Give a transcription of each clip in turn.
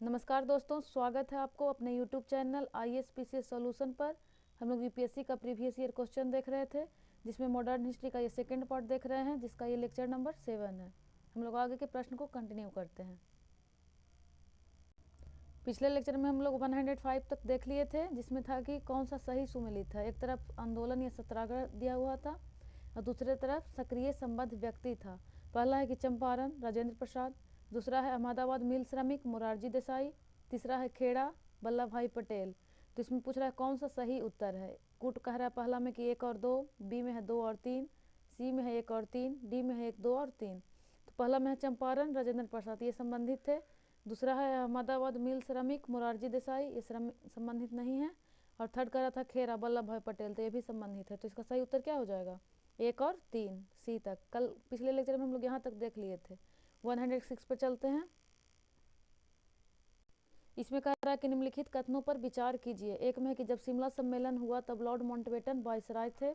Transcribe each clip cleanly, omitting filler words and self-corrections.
नमस्कार दोस्तों, स्वागत है आपको अपने YouTube चैनल ISPCS सॉल्यूशन पर। हम लोग यूपीएससी का प्रीवियस ईयर क्वेश्चन देख रहे थे, जिसमें मॉडर्न हिस्ट्री का ये सेकंड पार्ट देख रहे हैं, जिसका ये लेक्चर नंबर 7 है। हम लोग आगे के प्रश्न को कंटिन्यू करते हैं। पिछले लेक्चर में हम लोग 105 तक देख लिए थे, जिसमें था कि कौन सा सही सुमेलित है। एक तरफ आंदोलन या सत्याग्रह दिया हुआ था और दूसरे तरफ सक्रिय संबद्ध व्यक्ति था। पहला है कि चंपारण राजेंद्र प्रसाद, दूसरा है अहमदाबाद मिल श्रमिक मोरारजी देसाई, तीसरा है खेड़ा वल्लभ भाई पटेल। तो इसमें पूछ रहा है कौन सा सही उत्तर है। कूट कह रहा है पहला में कि 1 और 2, बी में है 2 और 3, सी में है 1 और 3, डी में है 1, 2 और 3। तो पहला में है चंपारण राजेंद्र प्रसाद, ये संबंधित थे। दूसरा है अहमदाबाद मिल श्रमिक मोरारजी देसाई, ये संबंधित नहीं है। और थर्ड कह रहा था खेड़ा वल्लभ भाई पटेल, तो ये भी संबंधित है। तो इसका सही उत्तर क्या हो जाएगा? 1 और 3, सी तक। कल पिछले लेक्चर में हम लोग यहाँ तक देख लिए थे। 106 पर चलते हैं। इसमें कह रहा है कि निम्नलिखित कथनों पर विचार कीजिए। एक में है कि जब शिमला सम्मेलन हुआ तब लॉर्ड माउंटबेटन वायसराय थे।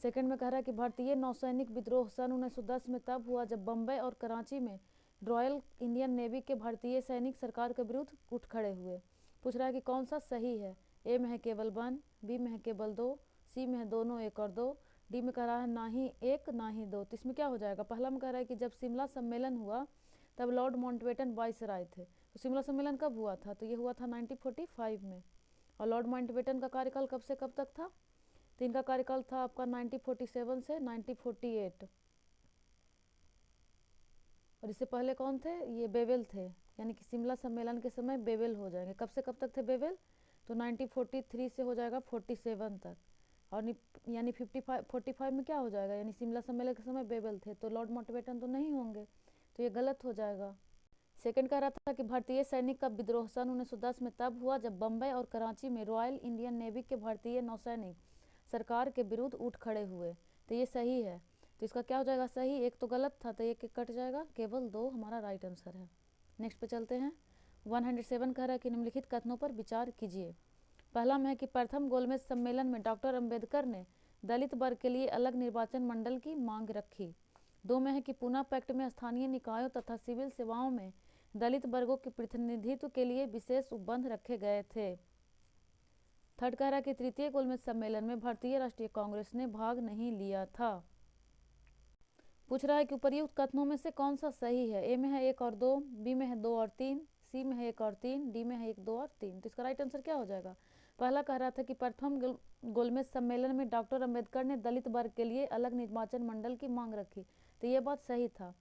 सेकंड में कह रहा है कि भारतीय नौसैनिक विद्रोह सन 1910 में तब हुआ जब बम्बई और कराची में रॉयल इंडियन नेवी के भारतीय सैनिक सरकार के विरुद्ध उठ खड़े हुए। पूछ रहा है कि कौन सा सही है। ए में है केवल 1, बी में है केवल 2, सी में है दोनों 1 और 2, डी में कह रहा है ना ही 1 ना ही 2। तो इसमें क्या हो जाएगा? पहला में कह रहा है कि जब शिमला सम्मेलन हुआ तब लॉर्ड माउंटबेटन वायसराय थे। तो शिमला सम्मेलन कब हुआ था? तो ये हुआ था 1945 में। और लॉर्ड माउंटबेटन का कार्यकाल कब से कब तक था? तो इनका कार्यकाल था आपका 1947 से 1948। और इससे पहले कौन थे? ये बेवेल थे। यानी कि शिमला सम्मेलन के समय बेवेल हो जाएंगे। कब से कब तक थे बेवेल? तो 1943 से हो जाएगा 47 तक। और यानी 45 में क्या हो जाएगा? यानी शिमला सम्मेलन के समय बेवेल थे, तो लॉर्ड माउंटबेटन तो नहीं होंगे, तो ये गलत हो जाएगा। सेकंड कह रहा था कि भारतीय सैनिक का विद्रोह सन 1910 में तब हुआ जब बम्बई और कराची में रॉयल इंडियन नेवी के भारतीय नौसैनिक सरकार के विरुद्ध उठ खड़े हुए। तो ये सही है। तो इसका क्या हो जाएगा सही? एक तो गलत था, तो एक कट जाएगा, केवल 2 हमारा राइट आंसर है। नेक्स्ट पे चलते हैं। 107 कह रहा है कि निम्नलिखित कथनों पर विचार कीजिए। पहला में है कि प्रथम गोलमेज सम्मेलन में डॉक्टर अंबेडकर ने दलित वर्ग के लिए अलग निर्वाचन मंडल की मांग रखी। 2 में है कि पूना पैक्ट में स्थानीय निकायों तथा सिविल सेवाओं में दलित वर्गों के प्रतिनिधित्व के लिए विशेष उपबंध रखे गए थे। थर्ड कह रहा है कि तृतीय गोलमेज सम्मेलन में भारतीय राष्ट्रीय कांग्रेस ने भाग नहीं लिया था। पूछ रहा है कि उपर्युक्त कथनों में से कौन सा सही है। ए में है 1 और 2, बी में है 2 और 3, सी में है 1 और 3, डी में है 1, 2 और 3। तो इसका राइट आंसर क्या हो जाएगा? पहला कह रहा था कि प्रथम गोलमेज सम्मेलन में डॉक्टर अंबेडकर ने दलित वर्ग के लिए अलग निर्वाचन मंडल की मांग रखी, तो ये बात सही था।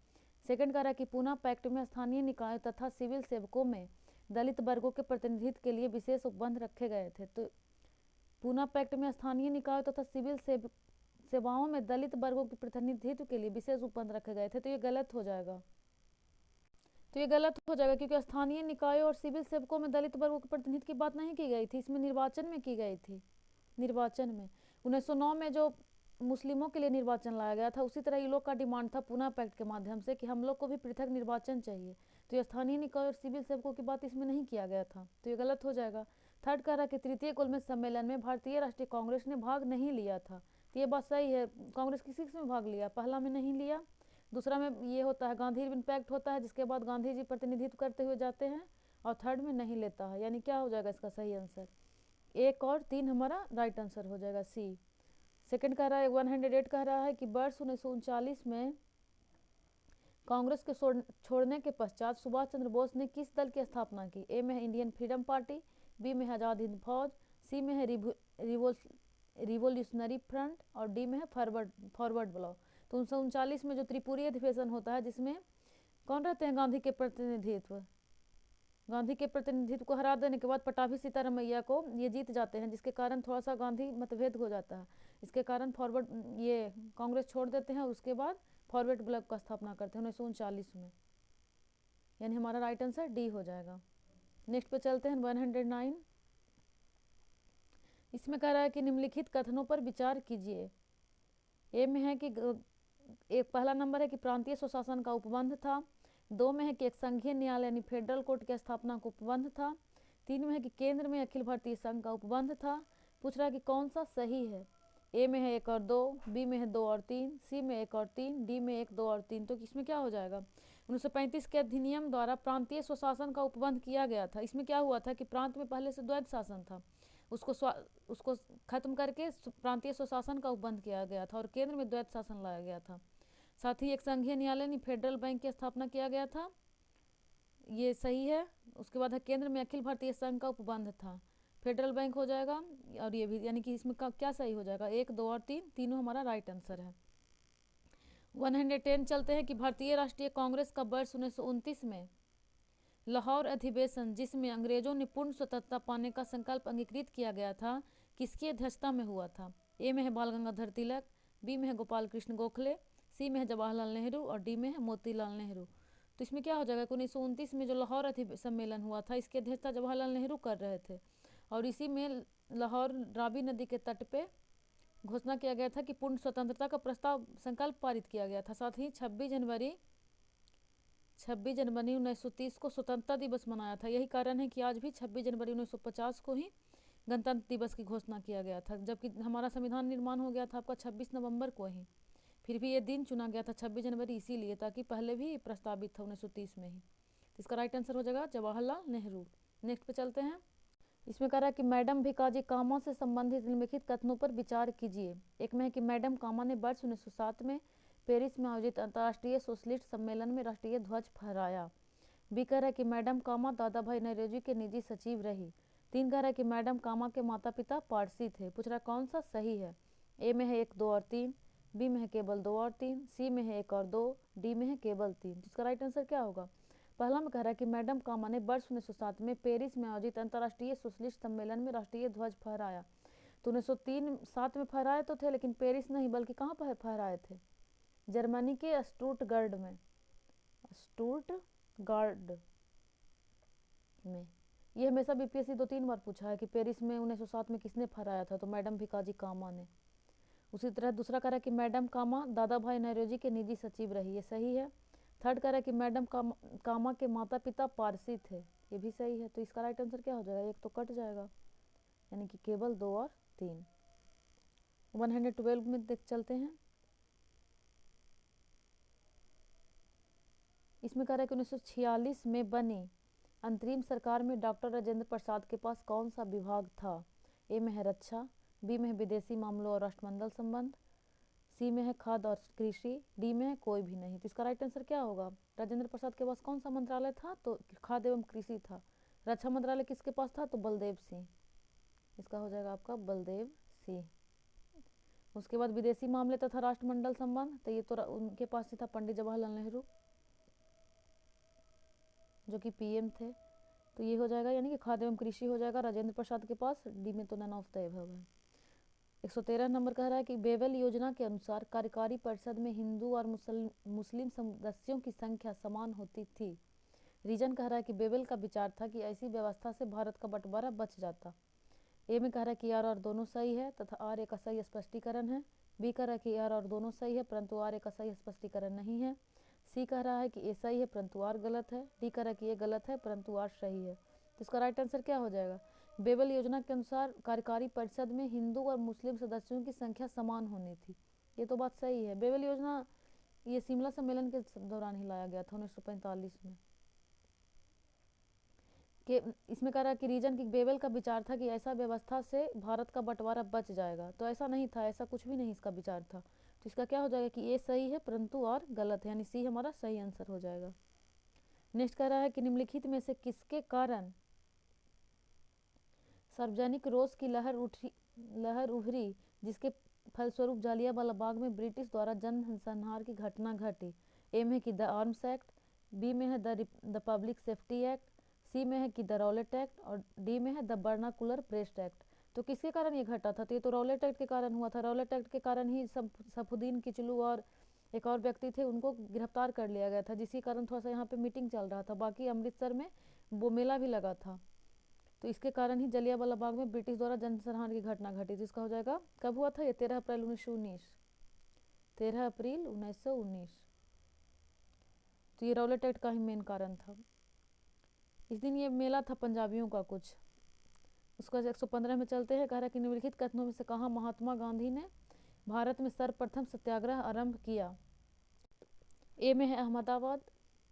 सेकंड कह रहा है कि पूना पैक्ट में स्थानीय निकायों तथा सिविल सेवकों में दलित वर्गों के प्रतिनिधित्व के लिए विशेष उपबंध रखे गए थे। तो पूना पैक्ट में स्थानीय निकायों तथा सिविल सेवाओं में दलित वर्गों के प्रतिनिधित्व के लिए विशेष उपबंध रखे गए थे, तो ये गलत हो जाएगा। तो ये गलत हो जाएगा क्योंकि स्थानीय निकायों और सिविल सेवकों में दलित वर्गों के प्रतिनिधित्व की बात नहीं की गई थी, इसमें निर्वाचन में की गई थी। निर्वाचन में 1909 में जो मुस्लिमों के लिए निर्वाचन लाया गया था, उसी तरह ये लोग का डिमांड था पूना पैक्ट के माध्यम से कि हम लोग को भी पृथक निर्वाचन चाहिए। तो ये स्थानीय निकाय और सिविल सेवकों की बात इसमें नहीं किया गया था, तो ये गलत हो जाएगा। थर्ड कह रहा कि तृतीय गोलमेज सम्मेलन में भारतीय राष्ट्रीय कांग्रेस ने भाग नहीं लिया था, तो ये बात सही है। कांग्रेस किसी में भाग लिया? पहला में नहीं लिया। दूसरा में ये होता है गांधी इम्पैक्ट होता है, जिसके बाद गांधी जी प्रतिनिधित्व करते हुए जाते हैं। और थर्ड में नहीं लेता है। यानी क्या हो जाएगा इसका सही आंसर? 1 और 3 हमारा राइट आंसर हो जाएगा, सी। सेकंड कह रहा है 108 कह रहा है कि वर्ष 1939 में कांग्रेस के छोड़ने के पश्चात सुभाष चंद्र बोस ने किस दल की स्थापना की? ए में है इंडियन फ्रीडम पार्टी, बी में है आज़ाद हिंद फौज, सी में है रिवोल्यूशनरी फ्रंट और डी में है फॉरवर्ड ब्लॉक। तो 1939 में जो त्रिपुरी अधिवेशन होता है, जिसमें कौन रहते हैं? गांधी के प्रतिनिधित्व को हरा देने के बाद पटाभी सीतारमैया को ये जीत जाते हैं, जिसके कारण थोड़ा सा गांधी मतभेद हो जाता है। इसके कारण ये कांग्रेस छोड़ देते हैं, उसके बाद फॉरवर्ड ब्लॉक का स्थापना करते हैं 1939 में। यानी हमारा राइट आंसर डी हो जाएगा। नेक्स्ट पे चलते हैं 109। इसमें कह रहा है कि निम्नलिखित कथनों पर विचार कीजिए। ए में है कि एक पहला नंबर है कि प्रांतीय स्वशासन का उपबंध था। 2 में है कि एक संघीय न्यायालय यानी फेडरल कोर्ट की स्थापना का उपबंध था। 3 में है कि केंद्र में अखिल भारतीय संघ का उपबंध था। पूछ रहा है कि कौन सा सही है। ए में है 1 और 2, बी में है 2 और 3, सी में 1 और 3, डी में 1, 2 और 3। तो इसमें क्या हो जाएगा? 1935 के अधिनियम द्वारा प्रांतीय स्वशासन का उपबंध किया गया था। इसमें क्या हुआ था कि प्रांत में पहले से द्वैध शासन था, उसको खत्म करके प्रांतीय स्वशासन का उपबंध किया गया था और केंद्र में द्वैध शासन लाया गया था। साथ ही एक संघीय न्यायालय यानी फेडरल बैंक की स्थापना किया गया था, ये सही है। उसके बाद है केंद्र में अखिल भारतीय संघ का उपबंध था, फेडरल बैंक हो जाएगा। और ये भी यानी कि इसमें क्या सही हो जाएगा, 1, 2 और 3 तीनों हमारा राइट आंसर है। 110 चलते हैं कि भारतीय राष्ट्रीय कांग्रेस का वर्ष 1929 में लाहौर अधिवेशन, जिसमें अंग्रेजों ने पूर्ण स्वतंत्रता पाने का संकल्प अंगीकृत किया गया था, किसकी अध्यक्षता में हुआ था? ए में है बाल गंगाधर तिलक, बी में है गोपाल कृष्ण गोखले, सी में है जवाहरलाल नेहरू और डी में है मोतीलाल नेहरू। तो इसमें क्या हो जाएगा, 1929 में जो लाहौर सम्मेलन हुआ था, इसकी अध्यक्षता जवाहरलाल नेहरू कर रहे थे और इसी में लाहौर रावी नदी के तट पे घोषणा किया गया था कि पूर्ण स्वतंत्रता का प्रस्ताव संकल्प पारित किया गया था। साथ ही 26 जनवरी 1930 को स्वतंत्रता दिवस मनाया था। यही कारण है कि आज भी 26 जनवरी 1950 को ही गणतंत्र दिवस की घोषणा किया गया था, जबकि हमारा संविधान निर्माण हो गया था आपका 26 नवंबर को ही। फिर भी ये दिन चुना गया था 26 जनवरी इसीलिए, ताकि पहले भी प्रस्तावित था 1930 में ही। तो इसका राइट आंसर हो जाएगा जवाहरलाल नेहरू। नेक्स्ट पे चलते हैं। इसमें कह रहा है कि मैडम भिकाजी कामा से संबंधित निम्नलिखित कथनों पर विचार कीजिए। एक में है कि मैडम कामा ने वर्ष 1907 में पेरिस में आयोजित अंतर्राष्ट्रीय सोशलिस्ट सम्मेलन में राष्ट्रीय ध्वज फहराया। बी कह रहा है कि मैडम कामा दादा भाई नौरोजी के निजी सचिव रही। 3 कह रहा है कि मैडम कामा के माता पिता पारसी थे। पूछ रहा है कौन सा सही है। ए में है 1, 2 और 3, बी में है केवल 2 और 3, सी में है 1 और 2, डी में है केवल 3। जिसका राइट आंसर क्या होगा? पहला में कह रहा है कि मैडम कामा ने वर्ष 1907 में पेरिस में आयोजित अंतर्राष्ट्रीय सोशलिस्ट सम्मेलन में राष्ट्रीय ध्वज फहराया। तो 1907 में फहराए तो थे, लेकिन पेरिस नहीं बल्कि कहाँ पर फहराए थे? जर्मनी के स्टुटगार्ड में, स्टुटगार्ड में। ये हमेशा बीपीएससी 2-3 बार पूछा है कि पेरिस में 1907 में किसने फहराया था, तो मैडम भिकाजी कामा ने। उसी तरह दूसरा कह रहा है कि मैडम कामा दादा भाई नौरोजी के निजी सचिव रही, ये सही है। थर्ड कह रहा है कि मैडम कामा के माता पिता पारसी थे, ये भी सही है। तो इसका राइट आंसर क्या हो जाएगा? एक तो कट जाएगा, यानी कि केवल 2 और 3। 112 में देख चलते हैं। इसमें कह रहा है कि 1946 में बनी अंतरिम सरकार में डॉक्टर राजेंद्र प्रसाद के पास कौन सा विभाग था? ए में है रक्षा, बी में है विदेशी मामलों और राष्ट्रमंडल संबंध, सी में है खाद्य और कृषि, डी में है कोई भी नहीं। तो इसका राइट आंसर क्या होगा? राजेंद्र प्रसाद के पास कौन सा मंत्रालय था? तो खाद्य एवं कृषि था। रक्षा मंत्रालय किसके पास था? तो बलदेव सिंह। इसका हो जाएगा आपका बलदेव सिंह। उसके बाद विदेशी मामले तथा राष्ट्रमंडल संबंध, तो ये तो उनके पास ही था, पंडित जवाहरलाल नेहरू, जो कि पीएम थे। तो ये हो जाएगा, यानी कि खाद्य एवं कृषि हो जाएगा राजेंद्र प्रसाद के पास। डी में तो नन ऑफ द अबव है। 113 नंबर कह रहा है कि बेवेल योजना के अनुसार कार्यकारी परिषद में हिंदू और मुस्लिम सदस्यों की संख्या समान होती थी। रीजन कह रहा है कि बेवेल का विचार था कि ऐसी व्यवस्था से भारत का बंटवारा बच जाता। ए में कह रहा है कि आर और दोनों सही है तथा आर एक असही स्पष्टीकरण है। बी कह रहा है कि आर और दोनों सही है परंतु आर एक असही स्पष्टीकरण नहीं है। सी कह रहा है कि ए सही है परंतु आर गलत है। डी कह रहा है कि ये गलत है परंतु आर सही है। तो इसका राइट आंसर क्या हो जाएगा? बेवेल योजना के अनुसार कार्यकारी परिषद में हिंदू और मुस्लिम सदस्यों की संख्या समान होनी थी। ये तो बात सही है। बेवेल योजना ये शिमला सम्मेलन के दौरान ही लाया गया था 1945 में। कि इसमें कह रहा है कि रीजन की बेवेल का विचार था कि ऐसा व्यवस्था से भारत का बंटवारा बच जाएगा। तो ऐसा नहीं था, ऐसा कुछ भी नहीं इसका विचार था। तो इसका क्या हो जाएगा कि ये सही है परंतु और गलत है, यानी सी हमारा सही आंसर हो जाएगा। नेक्स्ट कह रहा है कि निम्नलिखित में से किसके कारण सार्वजनिक रोष की लहर उभरी जिसके फलस्वरूप जालियांवाला बाग में ब्रिटिश द्वारा जनसंहार की घटना घटी? ए में है कि द आर्म्स एक्ट, बी में है द पब्लिक सेफ्टी एक्ट, सी में है कि द रॉलेट एक्ट और डी में है द बर्नाकुलर प्रेस्ट एक्ट। तो किसके कारण ये घटा था? तो ये तो रॉलेट एक्ट के कारण हुआ था। रॉलेट एक्ट के कारण ही सफुद्दीन किचलू और एक और व्यक्ति थे, उनको गिरफ्तार कर लिया गया था, जिसके कारण थोड़ा सा यहाँ पे मीटिंग चल रहा था। बाकी अमृतसर में वो मेला भी लगा था, तो इसके कारण ही जलियांवाला बाग में ब्रिटिश द्वारा जनसंहार की घटना घटी। तो इसका हो जाएगा, कब हुआ था ये? 13 अप्रैल 1919। 13 अप्रैल 1919। तो ये रॉलेट एक्ट का ही मेन कारण था। इस दिन ये मेला था पंजाबियों का कुछ। उसका 115 में चलते हैं। कह रहा है कि निम्नलिखित कथनों में से कहाँ महात्मा गांधी ने भारत में सर्वप्रथम सत्याग्रह आरंभ किया? ए में है अहमदाबाद,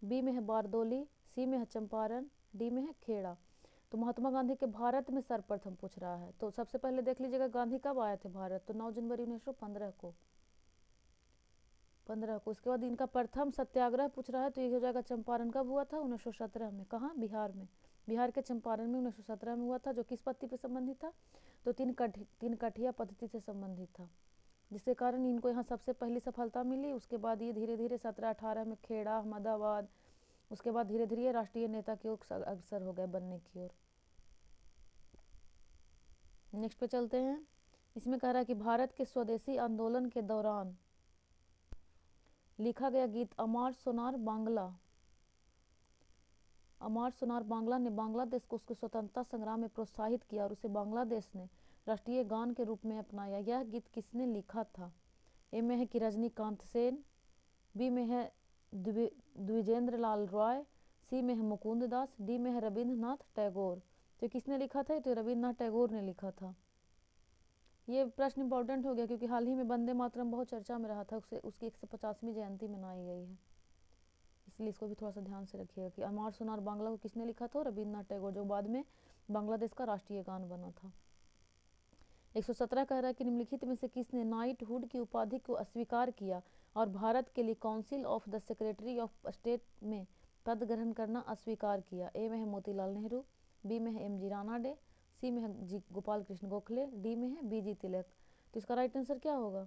बी में है बारदोली, सी में है चंपारण, डी में है खेड़ा। तो महात्मा गांधी के भारत में सर्वप्रथम पूछ रहा है, तो सबसे पहले देख लीजिएगा गांधी कब आए थे भारत, तो 9 जनवरी 1915 को, 15 को। उसके बाद इनका प्रथम सत्याग्रह पूछ रहा है, तो ये हो जाएगा चंपारण कब हुआ था, 1917 में। कहाँ, बिहार में, बिहार के चंपारण में 1917 में हुआ था, जो किस पद्धति पर संबंधित था, तो तीन कठिया पद्धति से संबंधित था, जिसके कारण इनको यहाँ सबसे पहली सफलता मिली। उसके बाद ये धीरे धीरे 17-18 में खेड़ा, अहमदाबाद, उसके बाद धीरे धीरे राष्ट्रीय नेता की ओर अग्रसर हो गए बनने की ओर। नेक्स्ट पे चलते हैं। इसमें कह रहा है कि भारत के स्वदेशी आंदोलन के दौरान लिखा गया गीत अमार सोनार बांग्ला, अमार सोनार बांग्ला ने बांग्लादेश को उसके स्वतंत्रता संग्राम में प्रोत्साहित किया और उसे बांग्लादेश ने राष्ट्रीय गान के रूप में अपनाया। यह गीत किसने लिखा था? ए में है कि रजनीकांत सेन, बी में है द्विजेंद्र लाल रॉय, सी में है मुकुंद दास, डी में है रविंद्रनाथ टैगोर। तो किसने लिखा था? तो रविंद्रनाथ टैगोर ने लिखा था। ये प्रश्न इंपॉर्टेंट हो गया क्योंकि हाल ही में वंदे मातरम बहुत चर्चा में रहा था, उसकी 150वीं जयंती मनाई गई है, इसलिए इसको भी थोड़ा सा ध्यान से रखिएगा कि अमार सोनार बांग्ला को किसने लिखा था? रविंद्रनाथ टैगोर, जो बाद में बांग्लादेश का राष्ट्रीय गान बना था। 117 कह रहा है कि निम्नलिखित में से किसने नाइटहुड की उपाधि को अस्वीकार किया और भारत के लिए council of the secretary of state में पद ग्रहण करना अस्वीकार किया? ए में है मोतीलाल नेहरू, बी में है एम.जी. रानाडे, सी में है जी गोपाल कृष्ण गोखले, डी में है बी.जी. तिलक। तो इसका राइट आंसर क्या होगा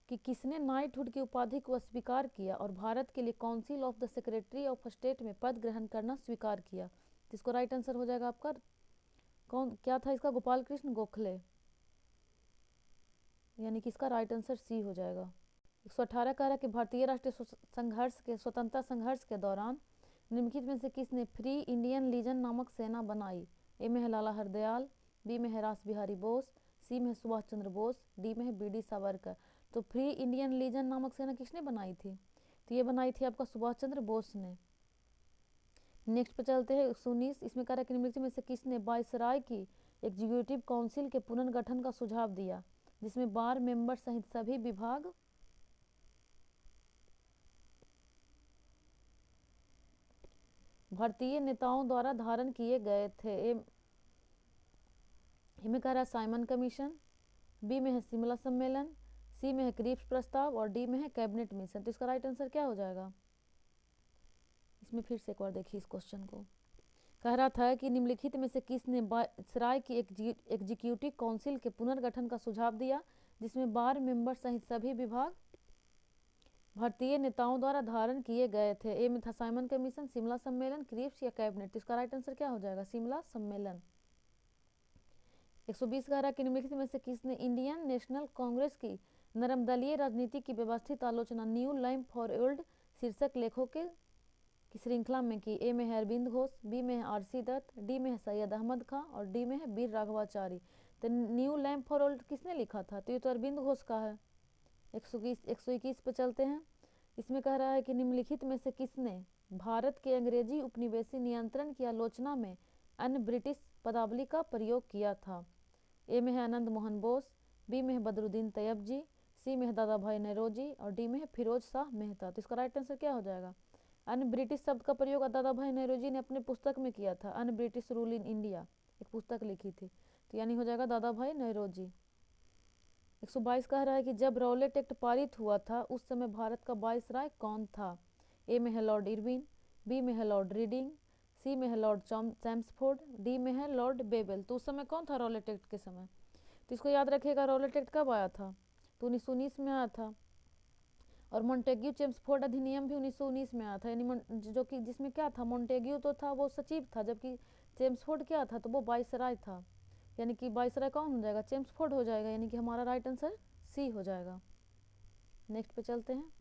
कि किसने नाइटहुड की उपाधि को अस्वीकार किया और भारत के लिए council of the secretary of state में पद ग्रहण करना स्वीकार किया? तो इसको राइट आंसर हो जाएगा आपका, कौन क्या था इसका? गोपाल कृष्ण गोखले, यानी कि इसका राइट आंसर सी हो जाएगा। 118 कह रहा है कि भारतीय राष्ट्रीय संघर्ष के स्वतंत्रता संघर्ष के दौरान निम्नलिखित में से किसने फ्री इंडियन लीजन नामक सेना बनाई? ए में है लाला हरदयाल, बी में है रास बिहारी बोस, सी में है सुभाष चंद्र बोस, डी में है बी.डी. सावरकर। तो फ्री इंडियन लीजन नामक सेना किसने बनाई थी? तो ये बनाई थी आपका सुभाष चंद्र बोस ने। नेक्स्ट पे चलते हैं 119। इसमें कह रहा है कि निम्नलिखित में से किसने वायसराय की एग्जीक्यूटिव काउंसिल के पुनर्गठन का सुझाव दिया, जिसमें बार मेंबर सहित सभी विभाग भारतीय नेताओं द्वारा धारण किए गए थे? इनमें कह रहा है साइमन कमीशन, बी में है शिमला सम्मेलन, सी में है क्रीप्स प्रस्ताव और डी में है कैबिनेट मिशन। तो इसका राइट आंसर क्या हो जाएगा? इसमें फिर से एक बार देखिए इस क्वेश्चन को। कह रहा था कि निम्नलिखित में से किसने वायसराय की एग्जीक्यूटिव काउंसिल के पुनर्गठन का सुझाव दिया, जिसमें बार मेंबर सहित सभी विभाग भारतीय नेताओं द्वारा धारण किए गए थे? ए में था साइमन कमीशन, शिमला सम्मेलन, क्रीप्स या कैबिनेट। तो इसका राइट आंसर क्या हो जाएगा? शिमला सम्मेलन। 120 कह रहा कि निम्नलिखित में से किसने इंडियन नेशनल कांग्रेस की नरमदलीय राजनीति की व्यवस्थित आलोचना न्यू लाइफ फॉर ओल्ड शीर्षक लेखों की श्रृंखला में की? ए में है अरविंद घोष, बी में है आर.सी. दत्त, डी में है सैयद अहमद खां और डी में है वीर राघवाचारी। तो न्यू लैम्प फॉर ओल्ड किसने लिखा था? तो ये तो अरविंद घोष का है। 121 पे चलते हैं। इसमें कह रहा है कि निम्नलिखित में से किसने भारत के अंग्रेजी उपनिवेशी नियंत्रण की आलोचना में अन्य ब्रिटिश पदावली का प्रयोग किया था? ए में है आनंद मोहन बोस, बी में है बदरुद्दीन तैयबजी, सी में है दादा भाई नौरोजी और डी में है फिरोज शाह मेहता। तो इसका राइट आंसर क्या हो जाएगा? अन्य ब्रिटिश शब्द का प्रयोग दादा भाई नौरोजी ने अपने पुस्तक में किया था, अन्य ब्रिटिश रूल इन इंडिया, एक पुस्तक लिखी थी, तो यानी हो जाएगा दादा भाई नौरोजी। 122 कह रहा है कि जब रॉलेट एक्ट पारित हुआ था उस समय भारत का वायसराय कौन था? ए में है लॉर्ड इरविन, बी में है लॉर्ड रीडिंग, सी में है लॉर्ड चैम्सफोर्ड, डी में है लॉर्ड बेबल। तो उस समय कौन था रॉलेट एक्ट के समय? तो इसको याद रखिएगा, रॉलेट एक्ट कब आया था? तो 1919 में आया था। और मोन्टेग्यू चेम्सफोर्ड अधिनियम भी 1919 में आया था, यानी जो कि जिसमें क्या था, मोन्टेग्यू तो था वो सचिव था, जबकि चेम्सफोर्ड क्या था? तो वो वायसराय था, यानी कि वायसराय कौन हो जाएगा? चेम्सफोर्ड हो जाएगा, यानी कि हमारा राइट आंसर सी हो जाएगा। नेक्स्ट पे चलते हैं।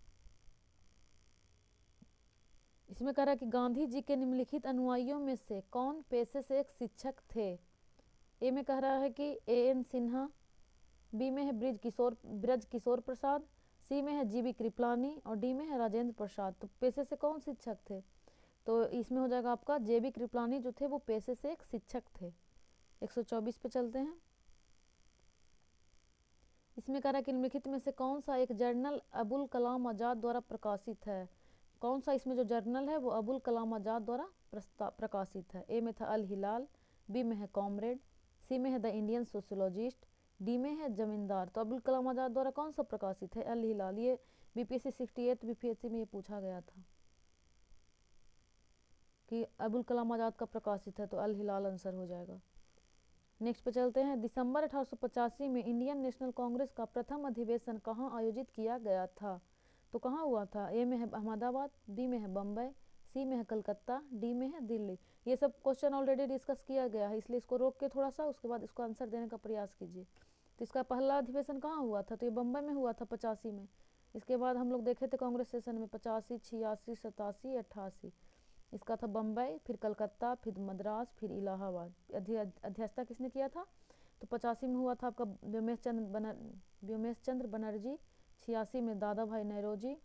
इसमें कह रहा है कि गांधी जी के निम्नलिखित अनुयायियों में से कौन पेशे से एक शिक्षक थे? ए में कह रहा है कि ए.एन. सिन्हा, बी में है ब्रज किशोर प्रसाद, सी में है जी.बी. कृपलानी और डी में है राजेंद्र प्रसाद। तो पेशे से कौन शिक्षक थे? तो इसमें हो जाएगा आपका जे.बी. कृपलानी, जो थे वो पेशे से एक शिक्षक थे। 124 पे चलते हैं। इसमें कह रहा है कि निम्नलिखित में से कौन सा एक जर्नल अबुल कलाम आजाद द्वारा प्रकाशित है? कौन सा इसमें जो जर्नल है वो अबुल कलाम आज़ाद द्वारा प्रकाशित है? ए में था अल हिलाल, बी में है कॉमरेड, सी में है द इंडियन सोशियोलॉजिस्ट, डी में है जमींदार। तो अबुल कलाम आज़ाद द्वारा कौन सा प्रकाशित है? अल हिलाल। ये बीपीएससी 68 बीपीएससी में ये पूछा गया था कि अबुल कलाम आज़ाद का प्रकाशित है, तो अल हिलाल आंसर हो जाएगा। नेक्स्ट पे चलते हैं। दिसंबर 1885 में इंडियन नेशनल कांग्रेस का प्रथम अधिवेशन कहाँ आयोजित किया गया था? तो कहाँ हुआ था? ए में है अहमदाबाद, बी में है बम्बई, सी में है कलकत्ता, डी में है दिल्ली। ये सब क्वेश्चन ऑलरेडी डिस्कस किया गया है, इसलिए इसको रोक के थोड़ा सा उसके बाद इसको आंसर देने का प्रयास कीजिए। तो इसका पहला अधिवेशन कहाँ हुआ था? तो ये बम्बई में हुआ था 85 में। इसके बाद हम लोग देखे थे कांग्रेस सेशन में 85, 86, 87, 88। इसका था बम्बई, फिर कलकत्ता, फिर मद्रास, फिर इलाहाबाद। अध्यक्षता किसने किया था? तो 85 में हुआ था आपका व्योमेश चंद्र बनर्जी, 86 में दादा भाई नौरोजी,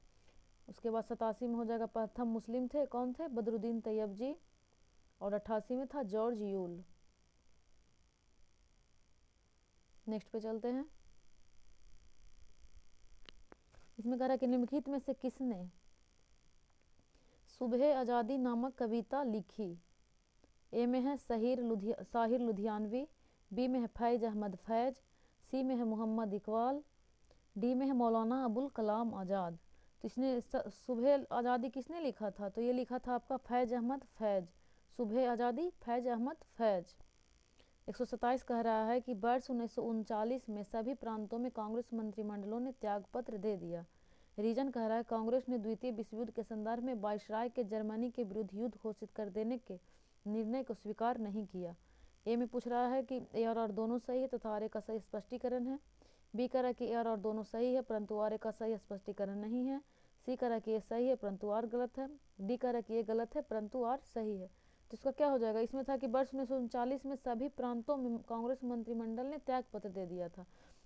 उसके बाद 87 में हो जाएगा प्रथम मुस्लिम थे, कौन थे? बदरुद्दीन तैयब जी, और 88 में था जॉर्ज यूल। नेक्स्ट पे चलते हैं। इसमें कह रहा है कि निम्नलिखित में से किसने सुबह आज़ादी नामक कविता लिखी? ए में है साहिर लुधियानवी, बी में है फैज़ अहमद फैज़, सी में है मोहम्मद इकबाल, डी में है मौलाना अबुल कलाम आज़ाद। तो इसने सुबह आज़ादी किसने लिखा था? तो ये लिखा था आपका फैज़ अहमद फैज़। सुबह आज़ादी फैज़ अहमद फैज़। 127 कह रहा है कि वर्ष 1939 में सभी प्रांतों में कांग्रेस मंत्रिमंडलों ने त्यागपत्र दे दिया। रीजन कह रहा है कांग्रेस ने द्वितीय विश्व युद्ध के संदर्भ में वायसराय के जर्मनी के विरुद्ध युद्ध घोषित कर देने के निर्णय को स्वीकार नहीं किया। ए में पूछ रहा है कि ए और दोनों सही है तथा आर का सही स्पष्टीकरण है। बी कह रहा है कि ए और दोनों सही है परंतु आर का सही स्पष्टीकरण नहीं है। सी कह रहा है कि ये सही है परंतु आर गलत है। डी कह रहा है कि ये गलत है परंतु आर सही है। तो इसका क्या हो जाएगा? इसमें था कि वर्ष 1939 में सभी प्रांतों में कांग्रेस मंत्रिमंडल ने त्याग पत्र दे दिया था।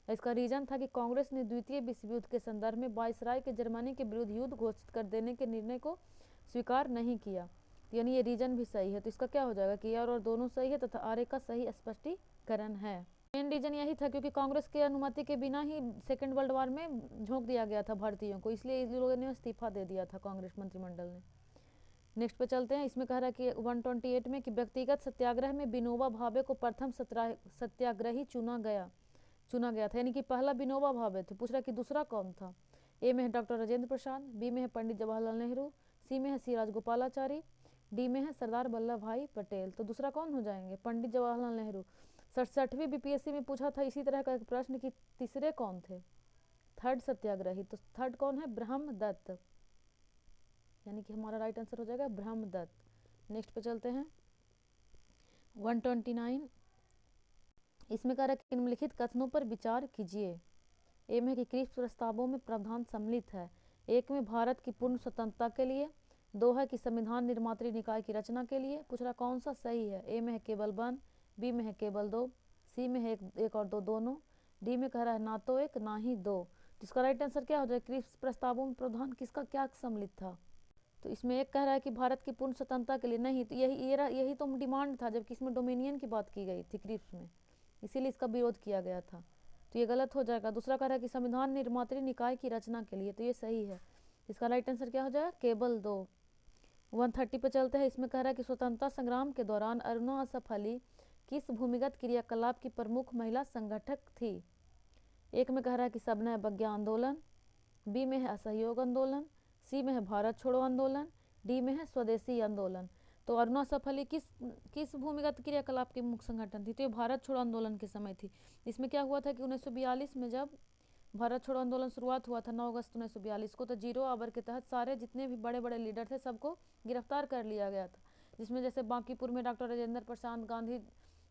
इसका रीजन था कि कांग्रेस ने द्वितीय विश्व युद्ध के संदर्भ में वायसराय के जर्मनी के विरुद्ध युद्ध घोषित कर देने के निर्णय को स्वीकार नहीं किया, यानी ये रीजन भी सही है। तो इसका क्या हो जाएगा कि और दोनों सही है तथा आर का सही स्पष्टीकरण है। मेन रीजन यही था क्योंकि कांग्रेस के अनुमति के बिना ही सेकेंड वर्ल्ड वार में झोंक दिया गया था भारतीयों को, इसलिए इन लोगों ने इस्तीफा दे दिया था कांग्रेस मंत्रिमंडल ने। नेक्स्ट पे चलते हैं। इसमें कह रहा है कि 128 में कि व्यक्तिगत सत्याग्रह में विनोबा भावे को प्रथम सत्याग्रही चुना गया था, यानी कि पहला विनोबा भावे थे। पूछ रहा कि दूसरा कौन था? ए में है डॉक्टर राजेंद्र प्रसाद, बी में है पंडित जवाहरलाल नेहरू, सी में है सी राजगोपालाचारी, डी में है सरदार वल्लभ भाई पटेल। तो दूसरा कौन हो जाएंगे? पंडित जवाहरलाल नेहरू। 67वीं बीपीएससी में पूछा था इसी तरह का एक प्रश्न कि तीसरे कौन थे? थर्ड सत्याग्रही। तो थर्ड कौन है? ब्रह्मदत्त, यानी कि हमारा राइट आंसर हो जाएगा ब्रह्मदत्त। नेक्स्ट पे चलते हैं। 129 इसमें कह रहा है कि निम्नलिखित कथनों पर विचार कीजिए। ए में कि क्रिप्स प्रस्तावों में प्रावधान सम्मिलित है। एक में भारत की पूर्ण स्वतंत्रता के लिए, दो है कि संविधान निर्मात्री निकाय की रचना के लिए। पूछ रहा कौन सा सही है? ए में है केवल वन, बी में है केवल दो, सी में है एक और दो दोनों, डी में कह रहा है ना तो एक ना ही दो। जिसका राइट आंसर क्या हो जाए? क्रिप्स प्रस्तावों में प्रावधान किसका क्या सम्मिलित था? तो इसमें एक कह रहा है कि भारत की पूर्ण स्वतंत्रता के लिए नहीं, तो यही तो डिमांड था, जबकि इसमें डोमिनियन की बात की गई थी क्रिप्स में, इसीलिए इसका विरोध किया गया था। तो ये गलत हो जाएगा। दूसरा कह रहा है कि संविधान निर्मात्री निकाय की रचना के लिए, तो ये सही है। इसका राइट आंसर क्या हो जाएगा? केवल दो। 130 पे चलते हैं। इसमें कह रहा है कि स्वतंत्रता संग्राम के दौरान अरुणा असफ अली किस भूमिगत क्रियाकलाप की प्रमुख महिला संगठक थी? एक में कह रहा है कि सबने अवज्ञा आंदोलन, बी में है असहयोग आंदोलन, सी में है भारत छोड़ो आंदोलन, डी में है स्वदेशी आंदोलन। तो अरुणा असफ अली किस भूमिगत क्रियाकलाप की मुख्य संगठन थी? तो ये भारत छोड़ो आंदोलन के समय थी। इसमें क्या हुआ था कि 1942 में जब भारत छोड़ो आंदोलन शुरुआत हुआ था 9 अगस्त 1942 को, तो जीरो आवर के तहत सारे जितने भी बड़े बड़े लीडर थे सबको गिरफ्तार कर लिया गया था, जिसमें जैसे बांकीपुर में डॉक्टर राजेंद्र प्रसाद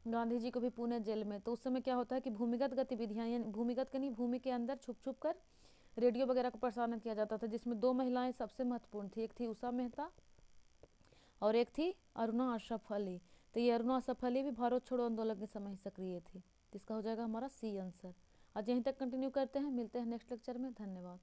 गांधी जी को भी पुणे जेल में। तो उस समय क्या होता है कि भूमिगत गतिविधियाँ, यानी भूमिगत के नहीं, भूमि के अंदर छुप छुप कर रेडियो वगैरह का प्रसारण किया जाता था, जिसमें दो महिलाएं सबसे महत्वपूर्ण थी। एक थी उषा मेहता और एक थी अरुणा असफ अली। तो ये अरुणा असफ अली भी भारत छोड़ो आंदोलन के समय सक्रिय थी। इसका हो जाएगा हमारा सी आंसर। आज यहीं तक कंटिन्यू करते हैं, मिलते हैं नेक्स्ट लेक्चर में। धन्यवाद।